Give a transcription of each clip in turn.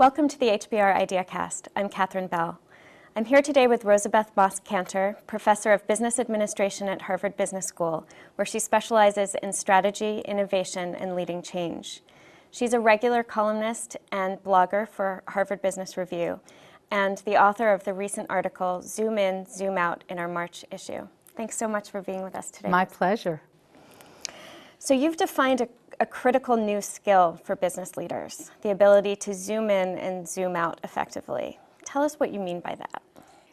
Welcome to the HBR IdeaCast. I'm Catherine Bell. I'm here today with Rosabeth Moss-Kanter, Professor of Business Administration at Harvard Business School, where she specializes in strategy, innovation, and leading change. She's a regular columnist and blogger for Harvard Business Review, and the author of the recent article, Zoom In, Zoom Out, in our March issue. Thanks so much for being with us today. My pleasure. So you've defined a critical new skill for business leaders, the ability to zoom in and zoom out effectively. Tell us what you mean by that.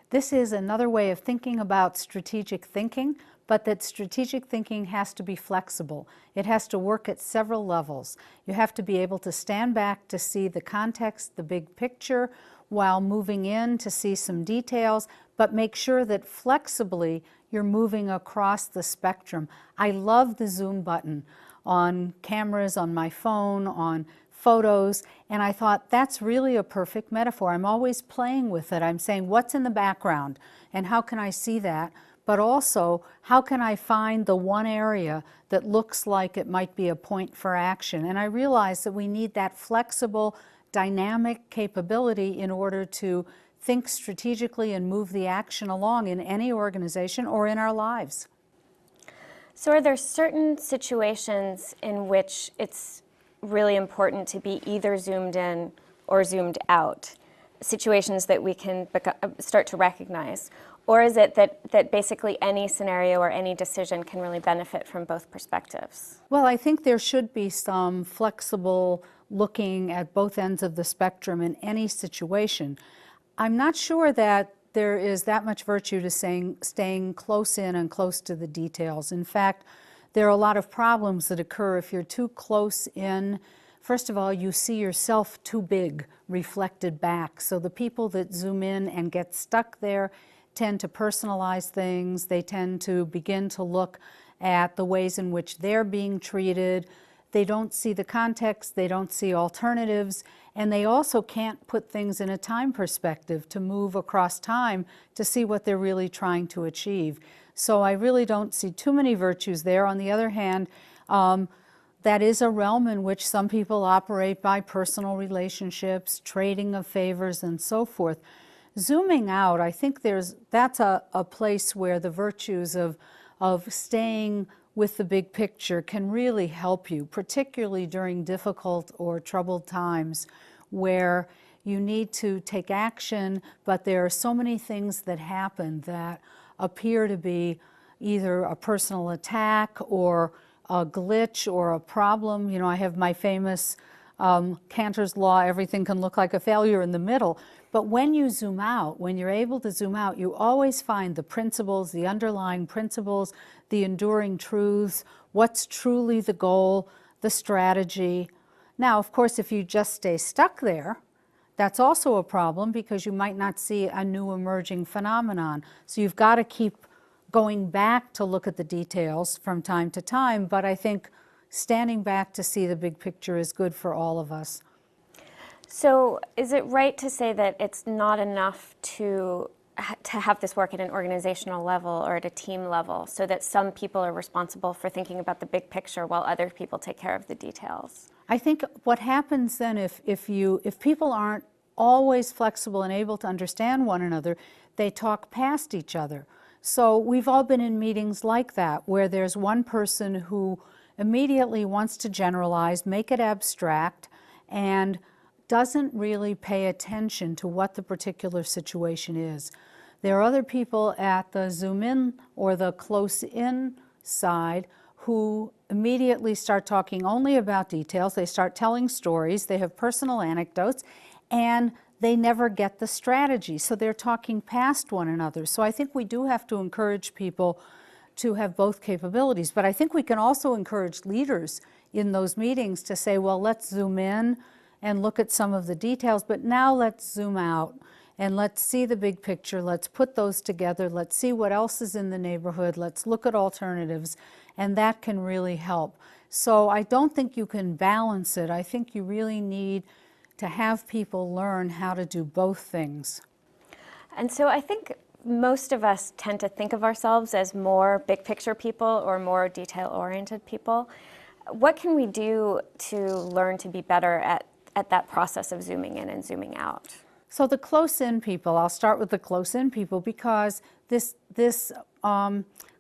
This is another way of thinking about strategic thinking, but that strategic thinking has to be flexible. It has to work at several levels. You have to be able to stand back to see the context, the big picture, while moving in to see some details, but make sure that flexibly you're moving across the spectrum. I love the zoom button on cameras, on my phone, on photos, and I thought that's really a perfect metaphor. I'm always playing with it. I'm saying, what's in the background and how can I see that? But also, how can I find the one area that looks like it might be a point for action? And I realized that we need that flexible, dynamic capability in order to think strategically and move the action along in any organization or in our lives. So are there certain situations in which it's really important to be either zoomed in or zoomed out, situations that we can start to recognize? Or is it that basically any scenario or any decision can really benefit from both perspectives? Well, I think there should be some flexible looking at both ends of the spectrum in any situation. I'm not sure that there is that much virtue to staying close in and close to the details. In fact, there are a lot of problems that occur if you're too close in. First of all, you see yourself too big reflected back. So the people that zoom in and get stuck there tend to personalize things. They tend to begin to look at the ways in which they're being treated. They don't see the context, they don't see alternatives, and they also can't put things in a time perspective to move across time to see what they're really trying to achieve. So I really don't see too many virtues there. On the other hand, that is a realm in which some people operate by personal relationships, trading of favors, and so forth. Zooming out, I think that's a place where the virtues of staying with the big picture can really help you, particularly during difficult or troubled times where you need to take action, but there are so many things that happen that appear to be either a personal attack or a glitch or a problem. You know, I have my famous Cantor's Law, everything can look like a failure in the middle. But when you zoom out, when you're able to zoom out, you always find the principles, the underlying principles, the enduring truths, what's truly the goal, the strategy. Now, of course, if you just stay stuck there, that's also a problem because you might not see a new emerging phenomenon. So you've got to keep going back to look at the details from time to time, but I think standing back to see the big picture is good for all of us. So is it right to say that it's not enough to have this work at an organizational level or at a team level, so that some people are responsible for thinking about the big picture while other people take care of the details? I think what happens then if people aren't always flexible and able to understand one another, they talk past each other. So we've all been in meetings like that, where there's one person who immediately wants to generalize, make it abstract, and doesn't really pay attention to what the particular situation is. There are other people at the zoom in or the close in side who immediately start talking only about details. They start telling stories, they have personal anecdotes, and they never get the strategy. So they're talking past one another. So I think we do have to encourage people to have both capabilities. But I think we can also encourage leaders in those meetings to say, well, let's zoom in and look at some of the details, but now let's zoom out and let's see the big picture. Let's put those together. Let's see what else is in the neighborhood. Let's look at alternatives, and that can really help. So I don't think you can balance it. I think you really need to have people learn how to do both things. And so I think most of us tend to think of ourselves as more big picture people or more detail-oriented people. What can we do to learn to be better at at that process of zooming in and zooming out? So the close-in people, I'll start with the close-in people because this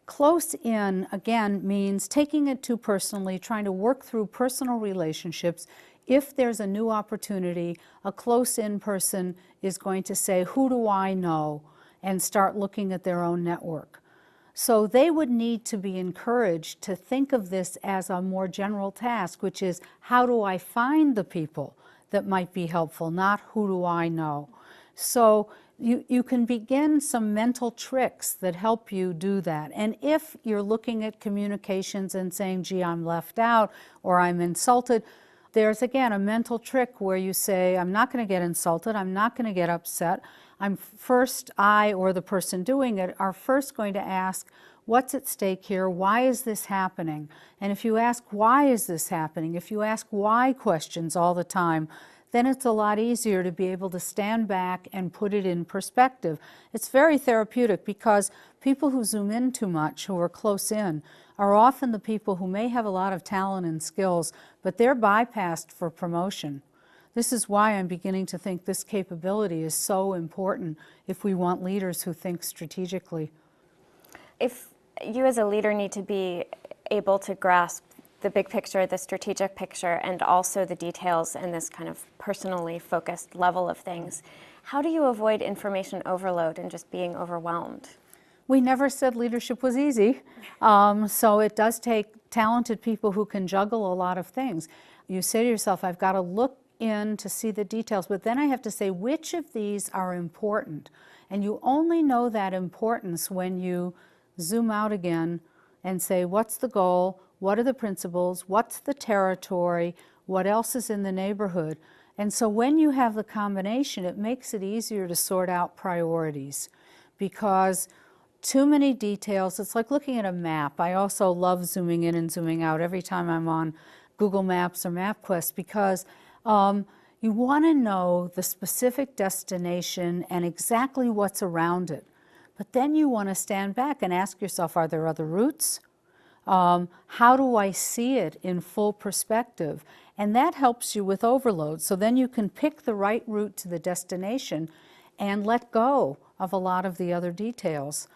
close-in, again, means taking it too personally, trying to work through personal relationships. If there's a new opportunity, a close-in person is going to say, who do I know? And start looking at their own network. So they would need to be encouraged to think of this as a more general task, which is how do I find the people that might be helpful, not who do I know. So you can begin some mental tricks that help you do that. And if you're looking at communications and saying, gee, I'm left out or I'm insulted, there's again a mental trick where you say, I'm not going to get insulted, I'm not going to get upset. I or the person doing it are first going to ask, what's at stake here? Why is this happening? And if you ask, why is this happening? If you ask why questions all the time, then it's a lot easier to be able to stand back and put it in perspective. It's very therapeutic because people who zoom in too much, who are close in, are often the people who may have a lot of talent and skills, but they're bypassed for promotion. This is why I'm beginning to think this capability is so important if we want leaders who think strategically. If you as a leader need to be able to grasp the big picture, the strategic picture, and also the details and this kind of personally focused level of things, how do you avoid information overload and just being overwhelmed? We never said leadership was easy, so it does take talented people who can juggle a lot of things. You say to yourself, I've got to look in to see the details, but then I have to say which of these are important. And you only know that importance when you zoom out again and say, what's the goal? What are the principles? What's the territory? What else is in the neighborhood? And so when you have the combination, it makes it easier to sort out priorities because too many details, it's like looking at a map. I also love zooming in and zooming out every time I'm on Google Maps or MapQuest because you want to know the specific destination and exactly what's around it. But then you want to stand back and ask yourself, are there other routes? How do I see it in full perspective? And that helps you with overload. So then you can pick the right route to the destination and let go of a lot of the other details.